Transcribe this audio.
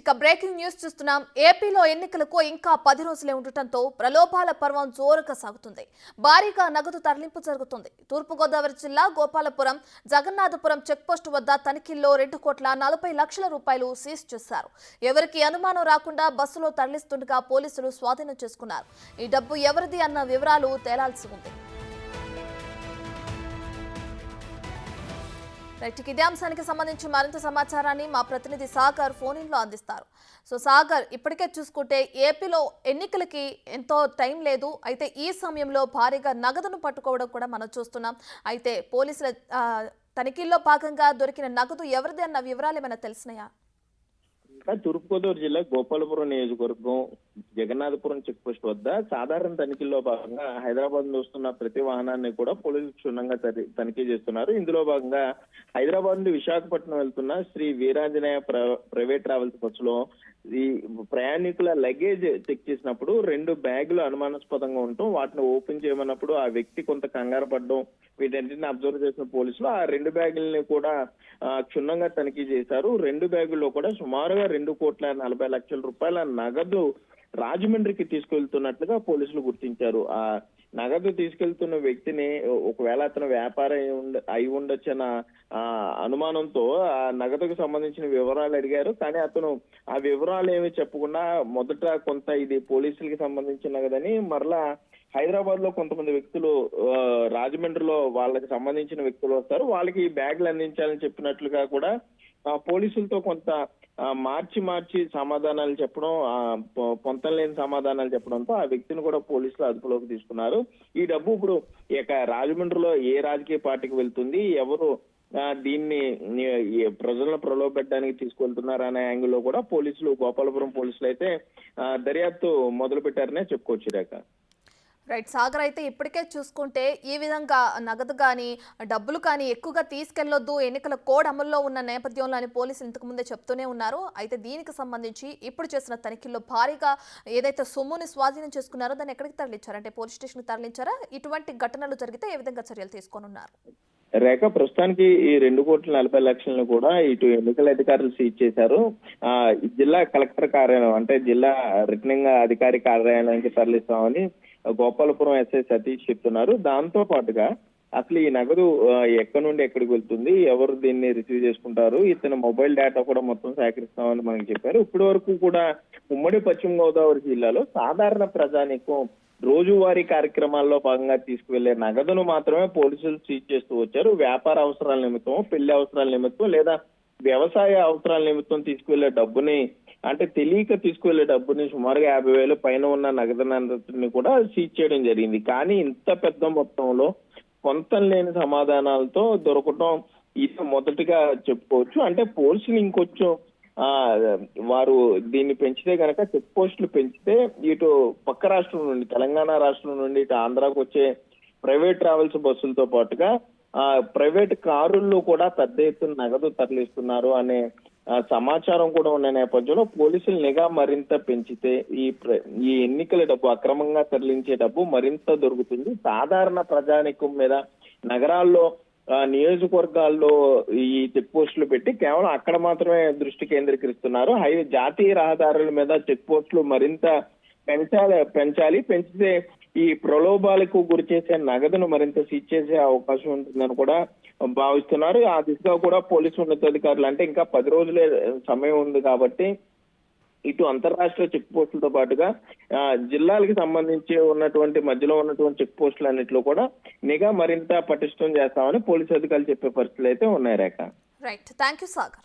ఇక breaking news చూస్తున్నాం. ఏపీలో ఎన్నికలకు ఇంకా 10 రోజులే ఉండటంతో ప్రలోభాల పర్వం జోరుగా సాగుతుంది. భారీగా నగదు తరలింపు జరుగుతుంది. తూర్పుగోదావరి జిల్లా గోపాలపురం జగన్నాథపురం చెక్పోస్టు వద్ద తనిఖీల్లో 2,40,00,000 రూపాయలు సీజ్ చేశారు. ఎవరికి అనుమానం రాకుండా బస్సులో తరలిస్తుండగా పోలీసులు స్వాధీనం చేసుకున్నారు. ఈ డబ్బు ఎవరిది అన్న వివరాలు తేలాల్సి ఉంది. ఇదే అంశానికి సంబంధించి మరింత సమాచారాన్ని మా ప్రతినిధి సాగర్ ఫోన్ ఇన్ లో అందిస్తారు. సో సాగర్, ఇప్పటికే చూసుకుంటే ఏపీలో ఎన్నికలకి ఎంతో టైం లేదు. అయితే ఈ సమయంలో భారీగా నగదును పట్టుకోవడం కూడా మనం చూస్తున్నాం. అయితే పోలీసుల తనిఖీల్లో భాగంగా దొరికిన నగదు ఎవరిది అన్న వివరాలు ఏమైనా తెలిసినాయా? తూర్పుగోదావరి జిల్లా గోపాలపురం నియోజకవర్గం జగన్నాథపురం చెక్ పోస్ట్ వద్ద సాధారణ తనిఖీల్లో భాగంగా హైదరాబాద్ నుంచి వస్తున్న ప్రతి వాహనాన్ని కూడా పోలీసులు క్షుణ్ణంగా తనిఖీ చేస్తున్నారు. ఇందులో భాగంగా హైదరాబాద్ నుండి విశాఖపట్నం వెళ్తున్న శ్రీ వీరాంజనేయ ప్రైవేట్ ట్రావెల్స్ బస్సులో ఈ ప్రయాణికుల లగేజ్ చెక్ చేసినప్పుడు 2 బ్యాగులు అనుమానాస్పదంగా ఉండటం, వాటిని ఓపెన్ చేయమన్నప్పుడు ఆ వ్యక్తి కొంత కంగారు పడడం, వీటన్నిటిని అబ్జర్వ్ చేసిన పోలీసులు ఆ 2 బ్యాగుల్ని కూడా క్షుణ్ణంగా తనిఖీ చేశారు. 2 బ్యాగుల్లో కూడా సుమారుగా 2,40,00,000 రూపాయల నగదు రాజమండ్రికి తీసుకెళ్తున్నట్లుగా పోలీసులు గుర్తించారు. ఆ నగదు తీసుకెళ్తున్న వ్యక్తిని ఒకవేళ అతను వ్యాపారం అయి ఉండొచ్చన్న అనుమానంతో ఆ నగదుకు సంబంధించిన వివరాలు అడిగారు. కానీ అతను ఆ వివరాలు ఏమి చెప్పకుండా మొదట కొంత ఇది పోలీసులకి సంబంధించిన నగదని, మరలా హైదరాబాద్ లో కొంతమంది వ్యక్తులు రాజమండ్రిలో వాళ్ళకి సంబంధించిన వ్యక్తులు వస్తారు, వాళ్ళకి ఈ బ్యాగులు అందించాలని చెప్పినట్లుగా కూడా పోలీసులతో కొంత మార్చి సమాధానాలు చెప్పడం, పొంతం లేని సమాధానాలు చెప్పడంతో ఆ వ్యక్తిని కూడా పోలీసులు అదుపులోకి తీసుకున్నారు. ఈ డబ్బు ఇప్పుడు ఇక రాజమండ్రిలో ఏ రాజకీయ పార్టీకి వెళ్తుంది, ఎవరు దీన్ని ప్రజలను ప్రలోభపెట్టడానికి తీసుకెళ్తున్నారు అనే యాంగిల్లో కూడా పోలీసులు, గోపాలపురం పోలీసులు అయితే దర్యాప్తు మొదలు పెట్టారనే చెప్పుకోవచ్చు. రేఖ రైట్ సాగర్, అయితే ఇప్పటికే చూసుకుంటే ఈ విధంగా నగదు కానీ డబ్బులు కానీ ఎక్కువగా తీసుకెళ్లొద్దు, ఎన్నికల కోడ్ అమల్లో ఉన్న నేపథ్యంలో అని పోలీసులు ఇంతకు ముందే చెప్తూనే ఉన్నారు. అయితే దీనికి సంబంధించి ఇప్పుడు చేసిన తనిఖీల్లో భారీగా ఏదైతే సొమ్ముని స్వాధీనం చేసుకున్నారో దాన్ని ఎక్కడికి తరలించారు, అంటే పోలీస్ స్టేషన్ కి తరలించారా? ఇటువంటి ఘటనలు జరిగితే ఏ విధంగా చర్యలు తీసుకోనున్నారు? రేఖ, ప్రస్తుతానికి ఈ 2,40,00,000 కూడా ఇటు ఎన్నికల అధికారులు సీజ్ చేశారు. జిల్లా కలెక్టర్ కార్యాలయం, అంటే జిల్లా రిటర్నింగ్ అధికారి కార్యాలయానికి తరలిస్తామని గోపాలపురం ఎస్ఐ సతీష్ చెప్తున్నారు. దాంతో పాటుగా అసలు ఈ నగదు ఎక్కడి నుండి ఎక్కడికి వెళ్తుంది, ఎవరు దీన్ని రిసీవ్ చేసుకుంటారు, ఇతని మొబైల్ డేటా కూడా మొత్తం సేకరిస్తామని మనకి చెప్పారు. ఇప్పటి వరకు కూడా ఉమ్మడి పశ్చిమ గోదావరి జిల్లాలో సాధారణ ప్రజానీకం రోజువారీ కార్యక్రమాల్లో భాగంగా తీసుకువెళ్లే నగదును మాత్రమే పోలీసులు సీజ్ చేస్తూ వచ్చారు. వ్యాపార అవసరాల నిమిత్తం, పెళ్లి అవసరాల నిమిత్తం లేదా వ్యవసాయ అవసరాల నిమిత్తం తీసుకువెళ్లే డబ్బుని, అంటే తెలియక తీసుకువెళ్లే డబ్బుని సుమారుగా 50,000 పైన ఉన్న నగదుని కూడా సీజ్ చేయడం జరిగింది. కానీ ఇంత పెద్ద మొత్తంలో పొంతం లేని సమాధానాలతో దొరకటం ఇది మొదటిగా చెప్పుకోవచ్చు. అంటే పోలీసులు ఇంకొంచెం వారు దీన్ని పెంచితే కనుక, చెక్ పోస్టులు పెంచితే ఇటు పక్క రాష్ట్రం నుండి, తెలంగాణ రాష్ట్రం నుండి ఇటు ఆంధ్రాకు వచ్చే ప్రైవేట్ ట్రావెల్స్ బస్సులతో పాటుగా ప్రైవేట్ కారుల్లో కూడా పెద్ద ఎత్తున నగదు తరలిస్తున్నారు అనే సమాచారం కూడా ఉన్న నేపథ్యంలో పోలీసులు నిఘా మరింత పెంచితే ఈ ఎన్నికల డబ్బు, అక్రమంగా తరలించే డబ్బు మరింత దొరుకుతుంది. సాధారణ ప్రజానికం మీద నగరాల్లో, నియోజకవర్గాల్లో ఈ చెక్ పోస్టులు పెట్టి కేవలం అక్కడ మాత్రమే దృష్టి కేంద్రీకరిస్తున్నారు. జాతీయ రహదారుల మీద చెక్ పోస్టులు మరింత పెంచితే ఈ ప్రలోభాలకు గురి చేసే నగదును మరింత సీజ్ చేసే అవకాశం ఉంటుందని కూడా భావిస్తున్నారు. ఆ దిశగా కూడా పోలీసు ఉన్నతాధికారులు, అంటే ఇంకా 10 రోజులే సమయం ఉంది కాబట్టి ఇటు అంతర్రాష్ట్రీయ చెక్ పోస్టులతో పాటుగా జిల్లాలకు సంబంధించి ఉన్నటువంటి మధ్యలో ఉన్నటువంటి చెక్ పోస్టులు అన్నింటిలో కూడా నిఘా మరింత పటిష్టం చేస్తామని పోలీసు అధికారులు చెప్పే పరిస్థితులు అయితే ఉన్నాయి. రేఖ రైట్, థ్యాంక్ యూ సాగర్.